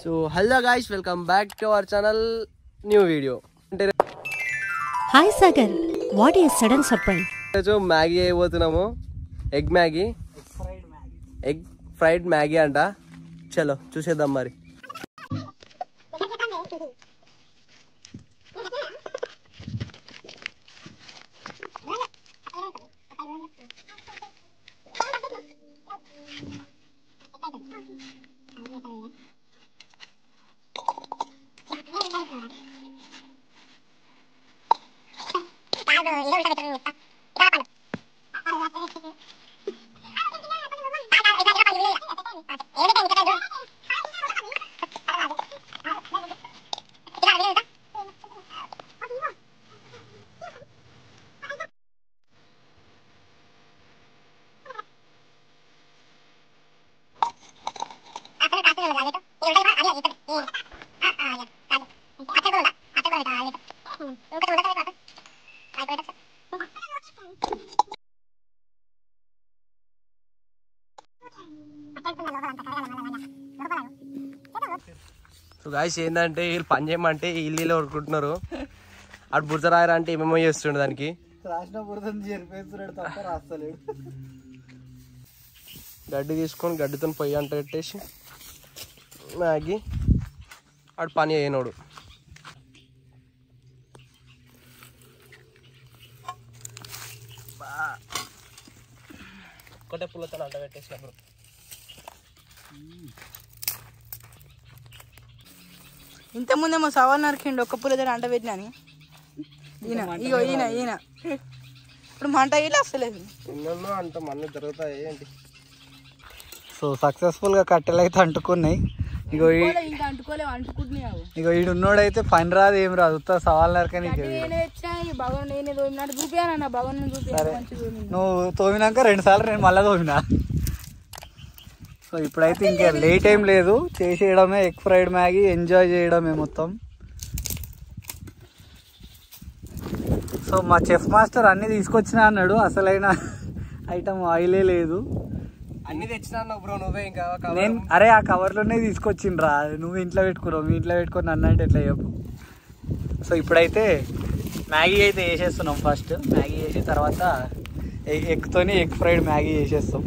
So hello guys, welcome back to our channel. New video. Hi Sagar, what is sudden surprise? ఈరోజు Maggi అయిపోతున్నాము. Egg fried Maggi అంట. చలో చూసేద్దాం మరి. So guys ఏంటంటే వీళ్ళు పని చేయమంటే ఇల్లు కొడుకుంటున్నారు. అటు బురద రాయరా అంటే ఏమేమో చేస్తుండే దానికి. గడ్డి తీసుకొని గడ్డితో పొయ్యి అంట పెట్టేసి మ్యాగీ అటు పని చేయనోడు. ఒకటే పుల్లతో అంట పెట్టేసినప్పుడు ఇంతకుముందేమో సవాల్ నరికిండు ఒక్క పుల్లతో అంట పెట్టినని. ఈయన ఇప్పుడు మంట ఇలా వస్తలేదు. ఇన్నో అంట మళ్ళీ జరుగుతాయి ఏంటి. సో సక్సెస్ఫుల్ గా కట్టెలు అయితే అంటుకున్నాయి. ఇగో ఈడు ఉన్నోడైతే పని రాదు ఏం రాదు, సవాల్ నరకని. నువ్వు తోమినాక 2 సార్లు నేను మళ్ళీ తోమినా. సో ఇప్పుడైతే ఇంకా లేట్ ఏం లేదు, చేసేయడమే. ఎగ్ ఫ్రైడ్ మ్యాగీ ఎంజాయ్ చేయడమే మొత్తం. సో మా చెఫ్ మాస్టర్ అన్ని తీసుకొచ్చినా అన్నాడు, అసలైన ఐటమ్ ఆయిలే లేదు. అన్ని తెచ్చినా బ్రో నువ్వే. ఇంకా నేను అరే ఆ కవర్లోనే తీసుకొచ్చిండ్రా, నువ్వు ఇంట్లో పెట్టుకున్నావు. మీ ఇంట్లో పెట్టుకొని అన్న అంటే ఎట్లా చెప్పు. సో ఇప్పుడైతే మ్యాగీ అయితే వేసేస్తున్నాం. ఫస్ట్ మ్యాగీ వేసిన తర్వాత ఎగ్తోని ఎగ్ ఫ్రైడ్ మ్యాగీ వేసేస్తాం.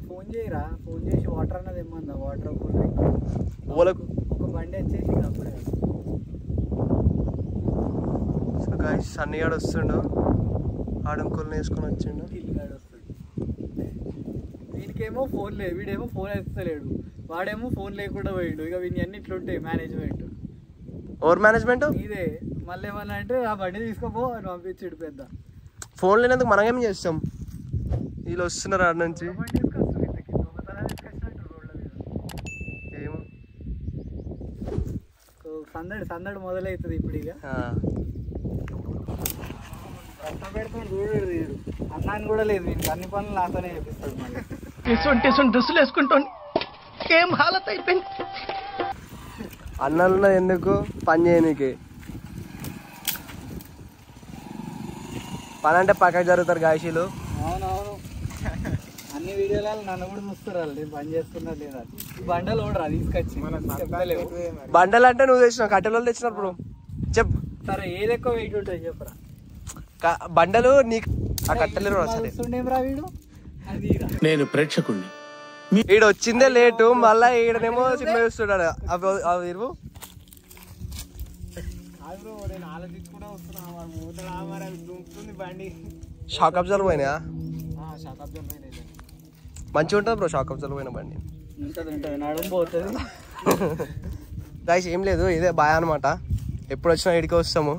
ఫోన్ చేయరా, ఫోన్ చేసి వాటర్ అన్నది ఏమన్నా, వాటర్ ఓలకు ఒక బండి వచ్చేసి అప్పుడే. సో గాయస్ సన్నిగాడు వస్తుండు, ఆడంకుల్ని వేసుకొని వచ్చిండు. కిల్లిగాడు వస్తాడు. వీడికేమో ఫోన్ లేదు, వీడేమో ఫోన్ ఎత్తలేడు, వాడేమో ఫోన్ లేకుండా పోయిండు. ఇక వీని అన్ని ఇట్లుంటాయి మేనేజ్మెంట్. ఓవర్ మేనేజ్మెంట్ ఇదే. మళ్ళీ ఏమన్నా అంటే ఆ బండి తీసుకోపో అని పంపించాడు. పెద్ద ఫోన్ లేనందుకు మనం ఏం చేస్తాం. వీళ్ళు వస్తున్నారు ఆడ నుంచి. ఏమో సందడి మొదలవుతుంది ఇప్పుడు. ఇక కష్టం పెడుతుంది చూడు. అన్నాన్ని కూడా లేదు, వీనికి అన్ని పనులు నాతోనే చేపిస్తాడు. మళ్ళీ డ్రెస్సులు వేసుకుంటాను, ఏం హాలత్ అయిపోయింది. అన్నాలు ఎందుకు పని చేయనీకి. పని అంటే పక్కకు జరుగుతారు గాయసీలు. అవునవును, అన్ని వీడియోలలో నన్ను కూడా చూస్తారు వాళ్ళు, నేను పని చేస్తున్నా లేదా. బండలు ఓడరా తీసుకొచ్చి బండలు అంటే నువ్వు తెచ్చినావు, కట్టెలు తెచ్చినప్పుడు చెప్పు. సరే ఏది ఎక్కువ వెయిట్ ఉంటుంది చెప్పరా. బండలు నీకు ఆ కట్టెలు చూస్తుండేమ్రా వీడు. అది నేను ప్రేక్షకుణ్ణి. ఈడ వచ్చిందే లేటు, మళ్ళా ఈడనేమో సినిమా చూస్తున్నాడు. అవి ఇరువు నేను ఆలోచించుకుంటూ వస్తున్నా. బండి షాక్ అబ్జర్వ్ పోయినా. షాక్ అబ్జర్వ్ పోయినాయి. మంచిగా ఉంటుంది బ్రో షాక్ అబ్జర్వ్ పోయిన బండి. ఉంటుంది నడుము పోతుంది. గాయస్ ఏం లేదు, ఇదే బాయ్ అనమాట. ఎప్పుడు వచ్చినా ఇడికి వస్తాము.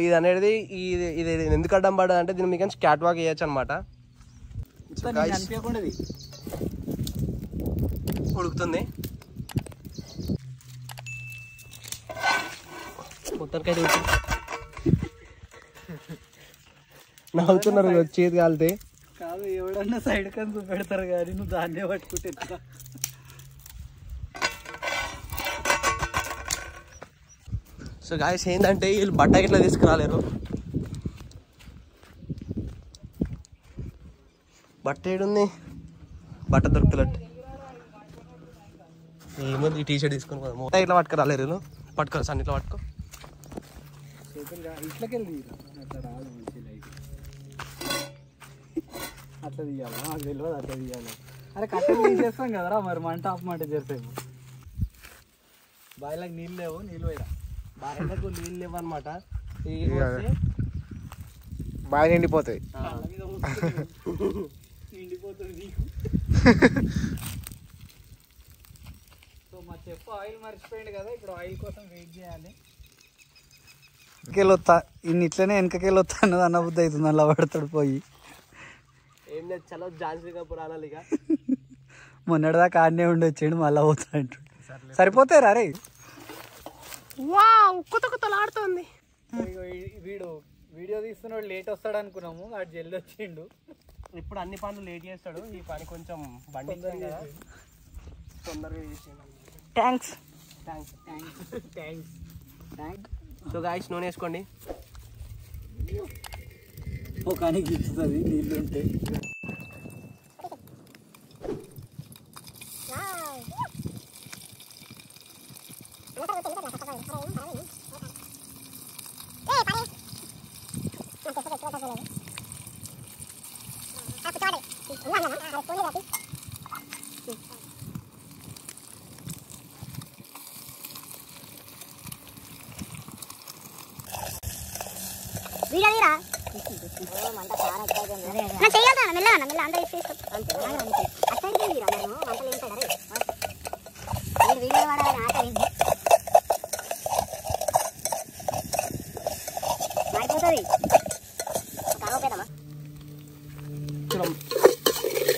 ఇది అనేది ఇది ఇది ఎందుకు అడ్డం పడదు అంటే దీన్ని మీకు క్యాట్ వాక్ వేయచ్చు అనమాట. ఉడుకుతుంది మొత్తానికి అయితే నవ్వుతున్నారు చేతి కాలితే. కాదు ఎవడన్నా సైడ్ కని చూపెడతారు కానీ నువ్వు దాన్నే పట్టుకుంటే ఎట్లా? సో గాయస్ ఏంటంటే వీళ్ళు బట్ట ఇట్లా తీసుకురాలేరు. బట్ట ఏడుంది, బట్ట దొరుకుతున్నట్టు ఏముంది. ఈ టీషర్ట్ తీసుకొని పోదాం. మొత్తం ఇట్లా పట్టుకురాలేరు వీళ్ళు. పట్టుకోరు సన్ ఇట్లా పట్టుకో. ఇట్లకెళ్ళి అట్లా రాదు మంచి లైట్. అట్లా తీయాలా? నాకు తెలియదు అట్లా తీయాలి. అరే కట్టెలు తీసేస్తాం కదరా మరి, మంట ఆఫ్ మాట చేసేపు. బాయిలకు నీళ్ళు లేవు, నీళ్ళు పోయిరా. బాయిలకు నీళ్ళు లేవు అనమాట. బాగా నిండిపోతాయి. నిండిపోతుంది నీకు. సో మా చెప్పు ఆయిల్ మర్చిపోయింది కదా, ఇప్పుడు ఆయిల్ కోసం వెయిట్ చేయాలి. వెనకెళ్ళొత్తా ఇన్ని ఇట్లనే వెనకకెళ్ళి వస్తా అన్నది అన్న బుద్ధి అవుతుంది. అలా పడతాడు పోయి. ఏం లేదు చలో ఝాన్సీ కపూర్ అనాలి. ఇక మొన్నటిదాకా ఆడనే ఉండి వచ్చాడు, మళ్ళీ పోతా అంటు. సరిపోతాయి రే. కొత్త కొత్తలు ఆడుతుంది. వీడు వీడియో తీస్తున్నాడు లేట్ వస్తాడు అనుకున్నాము, వాడు జల్ది వచ్చిండు. ఇప్పుడు అన్ని పనులు లేట్ చేస్తాడు, ఈ పని కొంచెం బండి తొందరగా చేసిండు. థ్యాంక్స్. సో గాయస్ నూనె వేసుకోండి. కానీ గిచ్చుతుంది నీళ్ళు ఉంటే.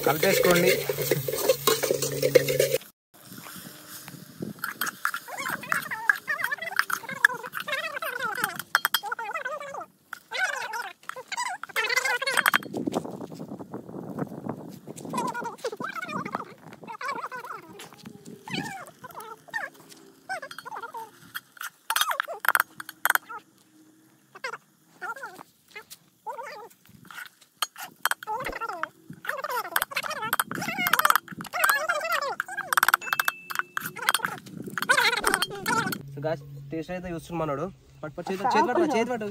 కలిపేసుకోండి. గాయస్ టేస్ట్ అయితే చూస్తున్నాడు.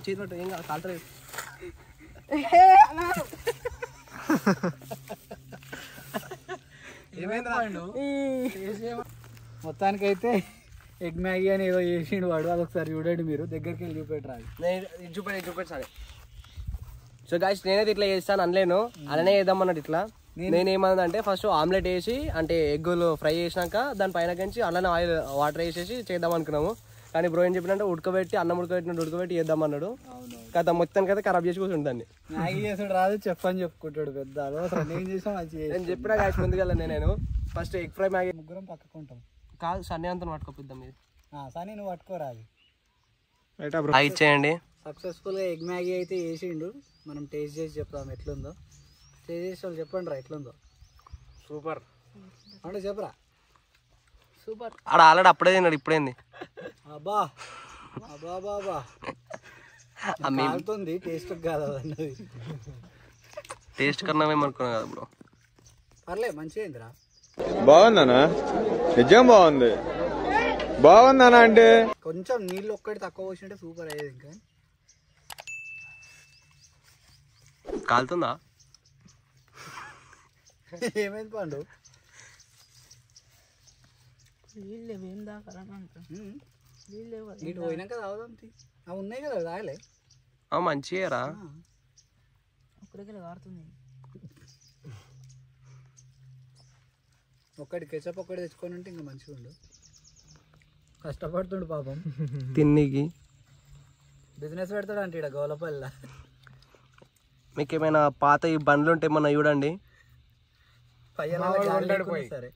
చేతి ఏం కాలుతలేదు. మొత్తానికైతే ఎగ్ మ్యాగీ అని ఏదో చేసిండు వాడు, అదొకసారి చూడండి మీరు. దగ్గరికి వెళ్ళి చూపెట్టరాదు. చూపెట్టి సరే. సో గాయస్ నేనైతే ఇట్లా చేస్తాను అనలేను, అలానే వేద్దాం అన్నట్టు. ఇట్లా నేనేమన్నా అంటే ఫస్ట్ ఆమ్లెట్ వేసి అంటే ఎగ్గులు ఫ్రై చేసినాక దాని పైన కంచి అలానే ఆయిల్ వాటర్ వేసేసి చేద్దాం అనుకున్నాము. కానీ బ్రో ఏం చెప్పినంటే ఉడకబెట్టి అన్నం ఉడకబెట్టి చేద్దాం అన్నాడు. కదా మొత్తానికి అయితే ఖరాబ్ చేసి కూర్చుంటుంది దాన్ని. మ్యాగీ చేసుడు రాదు చెప్పని చెప్పుకుంటాడు పెద్ద. నేను చేసాం నేను చెప్పినా గాయస్ ముందుగా నేను ఫస్ట్ ఎగ్ ఫ్రై మ్యాగీ ముగ్గురం పక్కకుంటాం. కాదు సన్నీ అంతా పట్టుకోపిద్దాం. ఇది సనీ నువ్వు పట్టుకోరాదు. ఇచ్చేయండి. సక్సెస్ఫుల్గా ఎగ్ మ్యాగీ అయితే వేసిండు. మనం టేస్ట్ చేసి చెప్తాం ఎట్లుందో. టేస్ట్ చేసి వాళ్ళు చెప్పండి రా ఎట్లుందో. సూపర్ అంటే చెప్పరా. సూపర్. ఆడ ఆల్రెడీ అప్పుడే తిన్నాడు, ఇప్పుడేంది. అబ్బా అబ్బా బాబా కాలుతుంది. టేస్ట్ కాదు అన్నది. టేస్ట్ కన్నా ఏమనుకున్నాం కదా బ్రో. పర్లేదు మంచిగా అయిందిరా. బాగుందనా? నిజం బాగుంది. బాగుందనా అంటే కొంచెం నీళ్ళు ఒక్కటి తక్కువ పోసింటే సూపర్ అయ్యేది. ఇంకా కాలుతుందా? ఏమైంది పండు? నీటి పోయినాక తాగుదాం. అవి ఉన్నాయి కదా తాగలే. మంచిగా ఒక్కటి కెచప్ ఒక్కటి తెచ్చుకొని ఉంటే ఇంకా మంచిగా ఉండు. కష్టపడుతుండు పాపం తిన్నికి. బిజినెస్ పెడతాడు అంటే ఇక్కడ గోలపల్లిలో. మీకు ఏమైనా పాత ఈ బండ్లు ఉంటే ఏమన్నా చూడండి. సరే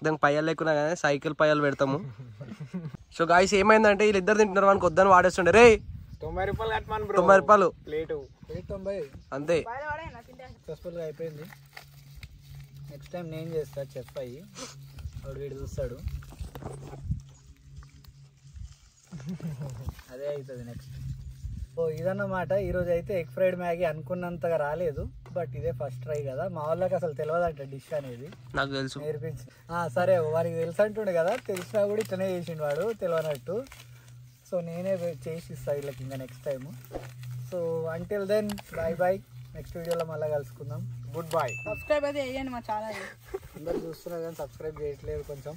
దానికి పయ్యాలు లేకున్నా కానీ సైకిల్ పయ్యాలు పెడతాము. సో గాయస్ ఏమైందంటే వీళ్ళిద్దరు తింటున్నారు మనకు వద్దని వాడేస్తుండే. రే 90 రూపాయలు కట్టమని బ్రో. 90 రూపాయలు ప్లేటు 90 అంతే. సక్సెస్ఫుల్గా అయిపోయింది. నెక్స్ట్ టైం నేను చేస్తా చెఫ్ అయ్యి, వాడు వీడు చూస్తాడు. అదే అవుతుంది నెక్స్ట్. ఓ ఇదన్నమాట. ఈరోజు అయితే ఎగ్ ఫ్రైడ్ మ్యాగీ అనుకున్నంతగా రాలేదు, బట్ ఇదే ఫస్ట్ ట్రై కదా. మా వాళ్ళకి అసలు తెలియదంట డిష్ అనేది, నాకు తెలుసు. నేర్పించి సరే వారికి తెలుసు అంటుండే కదా, తెలిసినా కూడా ఇట్లనే చేసిండు వాడు తెలియనట్టు. సో నేనే చేసి ఇస్తాను వీళ్ళకి ఇంకా next time. So until then bye bye. Next వీడియోలో మళ్ళీ కలుసుకుందాం. Good bye. సబ్స్క్రైబ్ అయితే చేయండి మా ఛానల్. అందరు చూస్తున్నారు కానీ సబ్స్క్రైబ్ చేయట్లేదు కొంచెం.